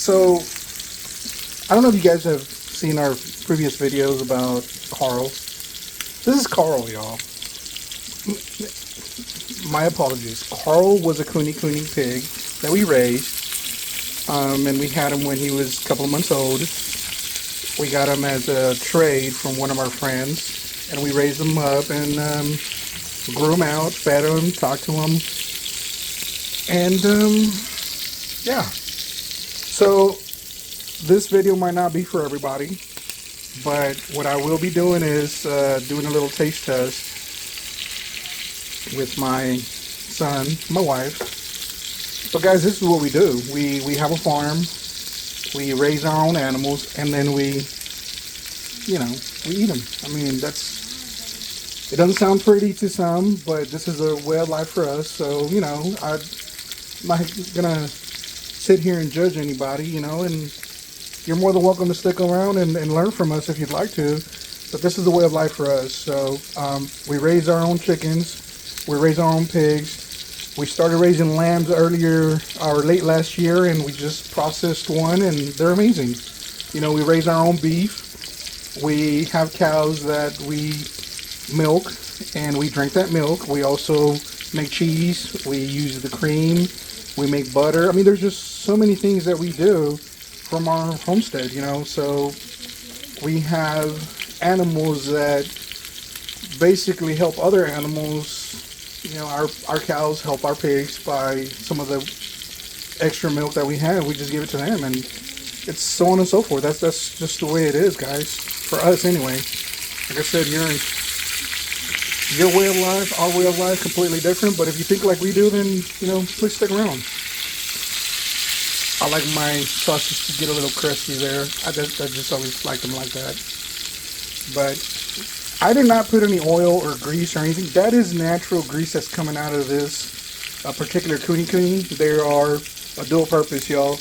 So, I don't know if you guys have seen our previous videos about Carl. This is Carl, y'all. My apologies. Carl was a KuneKune pig that we raised, and we had him when he was a couple of months old. We got him as a trade from one of our friends, and we raised him up and grew him out, fed him, talked to him, and yeah. So this video might not be for everybody, but what I will be doing is doing a little taste test with my son, my wife. But guys, this is what we do. We have a farm, we raise our own animals, and then we eat them. I mean, it doesn't sound pretty to some, but this is a way of life for us. So, I'm not gonna sit here and judge anybody, and you're more than welcome to stick around and learn from us if you'd like to. But this is the way of life for us. So we raise our own chickens. We raise our own pigs. We started raising lambs earlier or late last year, and we just processed one, and they're amazing. We raise our own beef. We have cows that we milk, and we drink that milk. We also make cheese. We use the cream. We make butter. I mean, there's just so many things that we do from our homestead, So we have animals that basically help other animals. Our cows help our pigs by some of the extra milk that we have. We just give it to them, and it's so on and so forth. That's just the way it is, guys. For us, anyway. Like I said, your way of life, our way of life, completely different. But if you think like we do, then please stick around. I like my sausage to get a little crispy there. I just always like them like that. But I did not put any oil or grease or anything. That is natural grease that's coming out of this particular KuneKune. They are a dual purpose, y'all.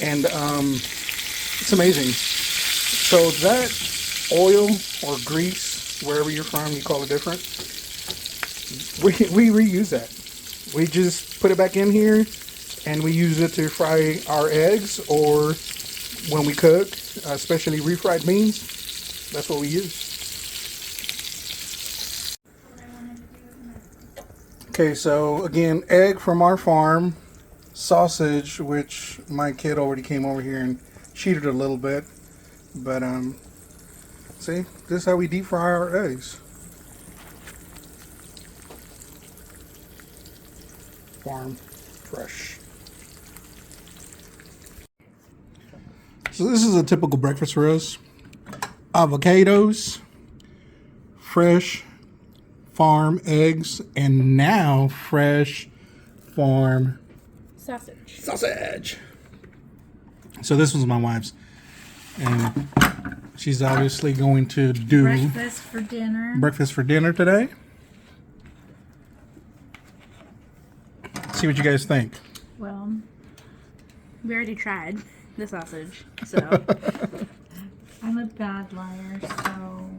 And it's amazing. So that oil or grease, wherever you're from, you call it different. We reuse that. We just put it back in here, and we use it to fry our eggs, or when we cook, especially refried beans. That's what we use. Okay, so again, egg from our farm, sausage, which my kid already came over here and cheated a little bit, but see, this is how we deep fry our eggs. Farm fresh. So this is a typical breakfast for us. Avocados, fresh farm eggs, and now fresh farm sausage. So this was my wife's, and she's obviously going to do breakfast for dinner today. See what you guys think. Well, we already tried the sausage, so I'm a bad liar, so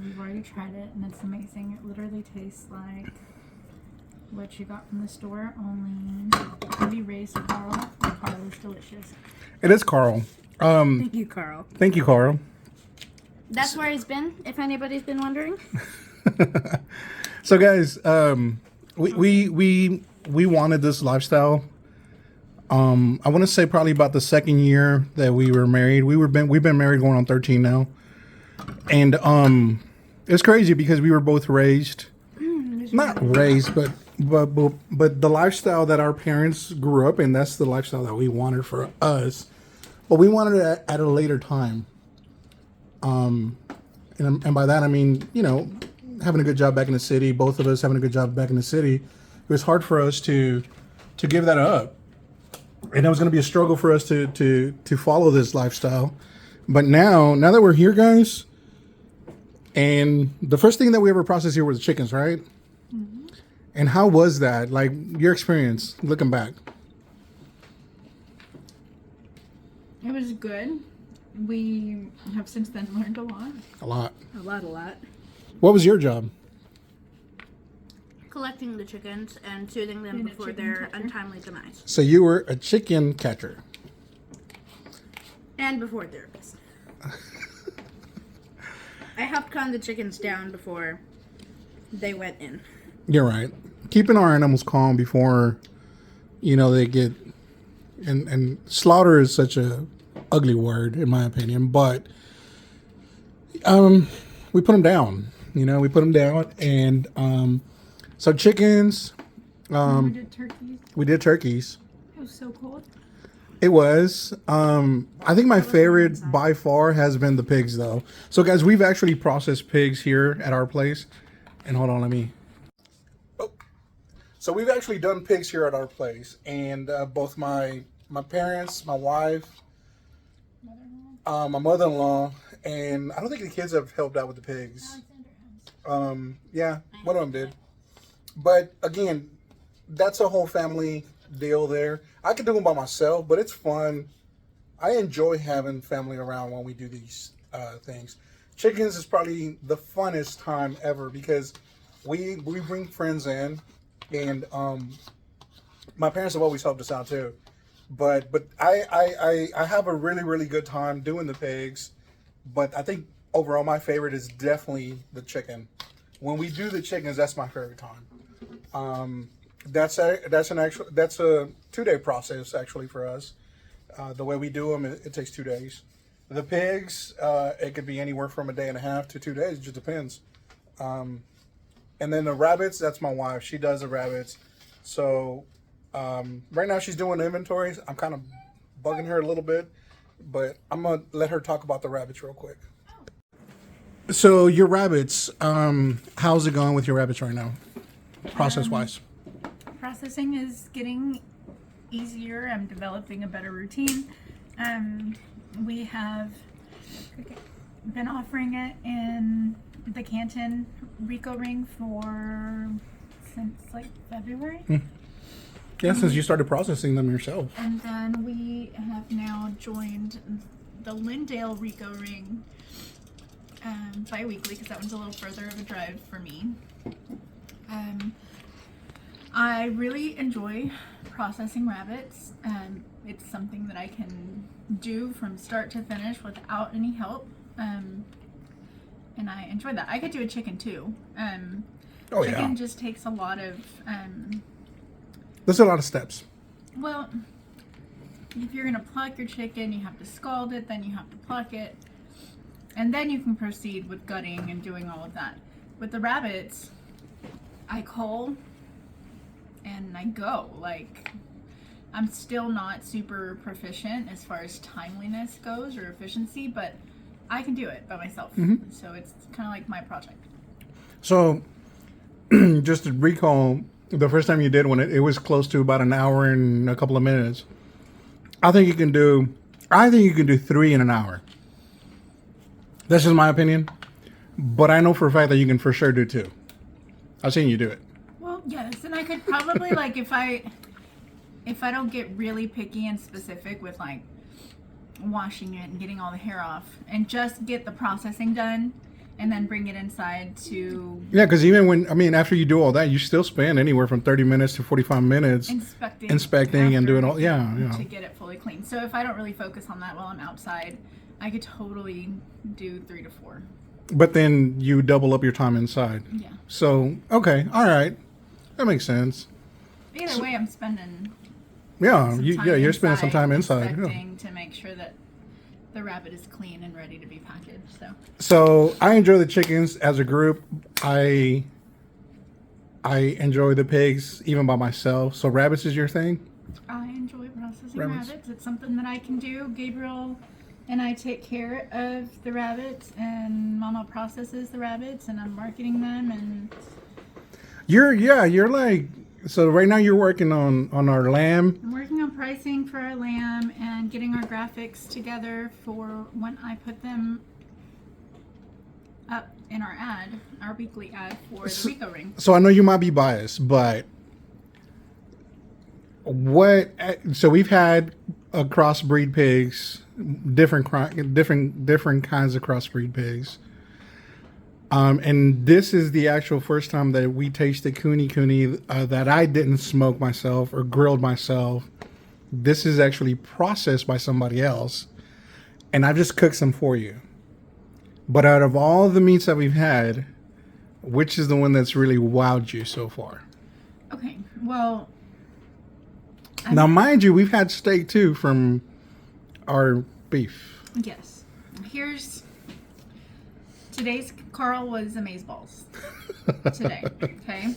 we've already tried it, and it's amazing. It literally tastes like what you got from the store, only we raised Carl. Carl is delicious. It is Carl. Thank you, Carl. Thank you, Carl. That's where he's been, if anybody's been wondering. So, guys, we wanted this lifestyle. I want to say probably about the second year that we were married. We've been married going on 13 now, and it's crazy because we were both raised, not raised, but the lifestyle that our parents grew up in. That's the lifestyle that we wanted for us, but we wanted it at a later time. And by that I mean, having a good job back in the city. Both of us having a good job back in the city. It was hard for us to give that up. And it was going to be a struggle for us to follow this lifestyle. But now that we're here, guys, and the first thing that we ever processed here was the chickens, right? Mm-hmm. And how was that? Like, your experience looking back? It was good. We have since then learned a lot. A lot. What was your job? Collecting the chickens and soothing them before their untimely demise. So you were a chicken catcher. And before therapist. I helped calm the chickens down before they went in. You're right. Keeping our animals calm before, they get... And slaughter is such a ugly word, in my opinion, but we put them down. We put them down. And so chickens... we did turkeys. We did turkeys. It was so cold. It was. I think my favorite by far has been the pigs, though. So, guys, we've actually processed pigs here at our place. And hold on, let me... Oh. So we've actually done pigs here at our place. And both my parents, my wife, my mother-in-law, and I don't think the kids have helped out with the pigs. Yeah, one of them did. But, again, that's a whole family deal there. I could do them by myself, but it's fun. I enjoy having family around when we do these things. Chickens is probably the funnest time ever because we bring friends in, and my parents have always helped us out too. But I have a really, really good time doing the pigs. But I think overall my favorite is definitely the chicken. When we do the chickens, that's my favorite time. That's a 2-day process actually for us. The way we do them, it takes 2 days. The pigs, it could be anywhere from a day and a half to 2 days. It just depends. And then the rabbits, that's my wife. She does the rabbits. So right now she's doing inventories. I'm kind of bugging her a little bit, but I'm gonna let her talk about the rabbits real quick. So your rabbits, how's it going with your rabbits right now, process-wise? Processing is getting easier. I'm developing a better routine. We have been offering it in the Canton Rico ring since like February. Yeah, since you started processing them yourself. And then we have now joined the Lindale Rico ring bi-weekly because that one's a little further of a drive for me. I really enjoy processing rabbits. It's something that I can do from start to finish without any help. And I enjoy that. I could do a chicken too. Chicken just takes a lot of... There's a lot of steps. Well, if you're going to pluck your chicken, you have to scald it, then you have to pluck it. And then you can proceed with gutting and doing all of that. With the rabbits, I cull and I go. Like, I'm still not super proficient as far as timeliness goes or efficiency, but I can do it by myself. Mm-hmm. So it's kind of like my project. So, just to recall, the first time you did one, it was close to about an hour and a couple of minutes. I think you can do 3 in an hour. That's just my opinion. But I know for a fact that you can for sure do 2. I've seen you do it. Well, yes, and I could probably like if I don't get really picky and specific with like washing it and getting all the hair off and just get the processing done and then bring it inside to... Yeah, because after you do all that, you still spend anywhere from 30 minutes to 45 minutes inspecting and doing all, yeah. To get it fully clean. So if I don't really focus on that while I'm outside, I could totally do 3 to 4. But then you double up your time inside. Yeah. So, okay, all right. That makes sense. Either way, I'm spending... Yeah, you're spending some time inside. Inspecting to make sure that the rabbit is clean and ready to be packaged. So I enjoy the chickens as a group. I enjoy the pigs even by myself. So rabbits is your thing? I enjoy processing rabbits. It's something that I can do. Gabriel and I take care of the rabbits, and Mama processes the rabbits, and I'm marketing them. And you're like, so right now you're working on our lamb. I'm working on pricing for our lamb and getting our graphics together for when I put them up in our weekly ad for the Rico ring. So I know you might be biased, but so we've had crossbreed pigs, different kinds of crossbreed pigs. And this is the actual first time that we tasted KuneKune that I didn't smoke myself or grilled myself. This is actually processed by somebody else. and I've just cooked some for you. But out of all the meats that we've had, which is the one that's really wowed you so far? Okay, well. Now, mind you, we've had steak too from our beef. Yes. Here's today's Carl was amazeballs today. Okay.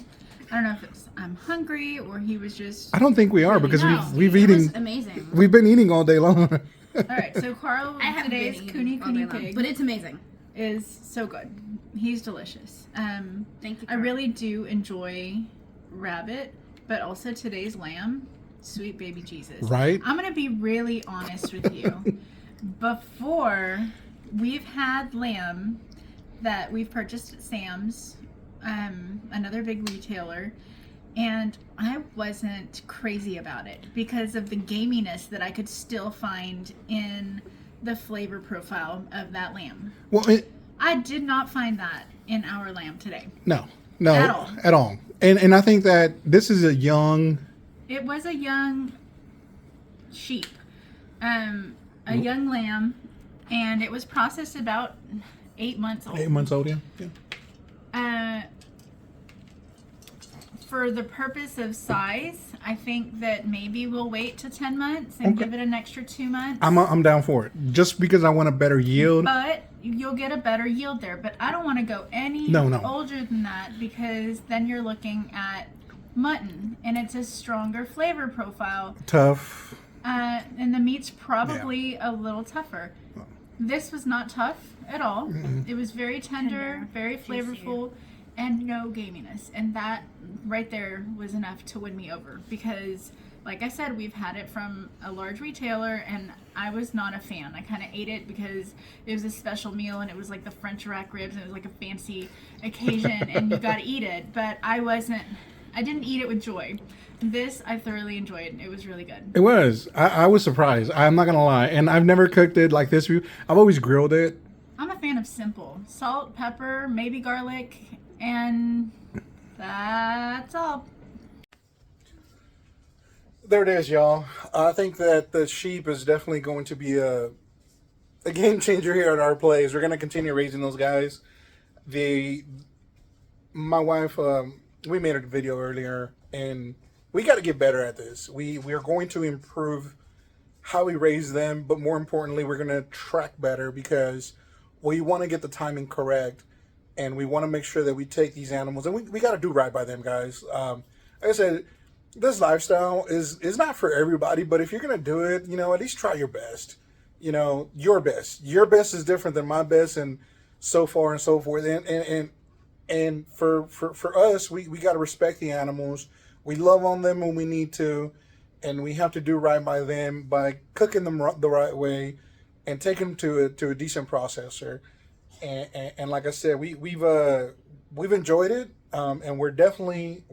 I don't know if it's I'm hungry or he was just. I don't think we are really because no. we've It eaten. was amazing. We've been eating all day long. All right, so Carl I haven't today's been eating all day KuneKune long, pig but it's amazing. is so good. He's delicious. Thank you. I really do enjoy rabbit, but also today's lamb, sweet baby Jesus. Right? I'm gonna be really honest with you. Before, we've had lamb that we've purchased at Sam's, another big retailer, and I wasn't crazy about it because of the gaminess that I could still find in the flavor profile of that lamb. Well, I did not find that in our lamb today. no, At all. And I think that this is a young. It was a young sheep, a young lamb, and it was processed about 8 months old. 8 months old, yeah. For the purpose of size, I think that maybe we'll wait to 10 months and Okay. give it an extra 2 months. I'm down for it. Just because I want a better yield. But you'll get a better yield there. But I don't want to go any No. older than that because then you're looking at mutton and it's a stronger flavor profile. Tough. And the meat's probably a little tougher. This was not tough at all. Mm-mm. It was very tender, Tender, very juicy. flavorful, and no gaminess. And that right there was enough to win me over because, like I said, we've had it from a large retailer, and I was not a fan. I kind of ate it because it was a special meal, and it was like the French rack ribs, and it was like a fancy occasion, and you got to eat it. But I didn't eat it with joy. This I thoroughly enjoyed. It was really good. It was. I was surprised. I'm not gonna lie. And I've never cooked it like this. I've always grilled it. I'm a fan of simple. Salt, pepper, maybe garlic, and that's all. There it is, y'all. I think that the sheep is definitely going to be a game changer here at our place. We're gonna continue raising those guys. My wife, we made a video earlier, and we got to get better at this. We are going to improve how we raise them, but more importantly, we're going to track better because we want to get the timing correct, and we want to make sure that we take these animals, and we got to do right by them, guys. Like I said, this lifestyle is not for everybody, but if you're going to do it, at least try your best. Your best. Your best is different than my best, and so far and so forth. And for us, we got to respect the animals. We love on them when we need to, and we have to do right by them by cooking them the right way and taking them to a decent processor. And like I said, we've enjoyed it, and we're definitely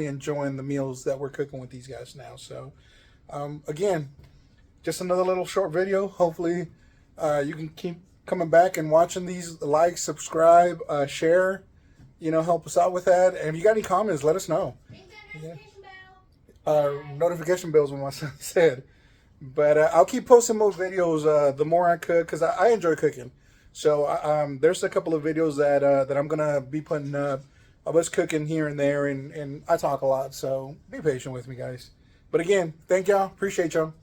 enjoying the meals that we're cooking with these guys now. So again, just another little short video. Hopefully you can keep coming back and watching these. Like, subscribe, share, help us out with that. And if you got any comments, let us know. Notification bells, what my son said. But I'll keep posting more videos the more I cook, because I enjoy cooking. So there's a couple of videos that I'm gonna be putting up of us cooking here and there, and I talk a lot, so be patient with me, guys. But again, thank y'all, appreciate y'all.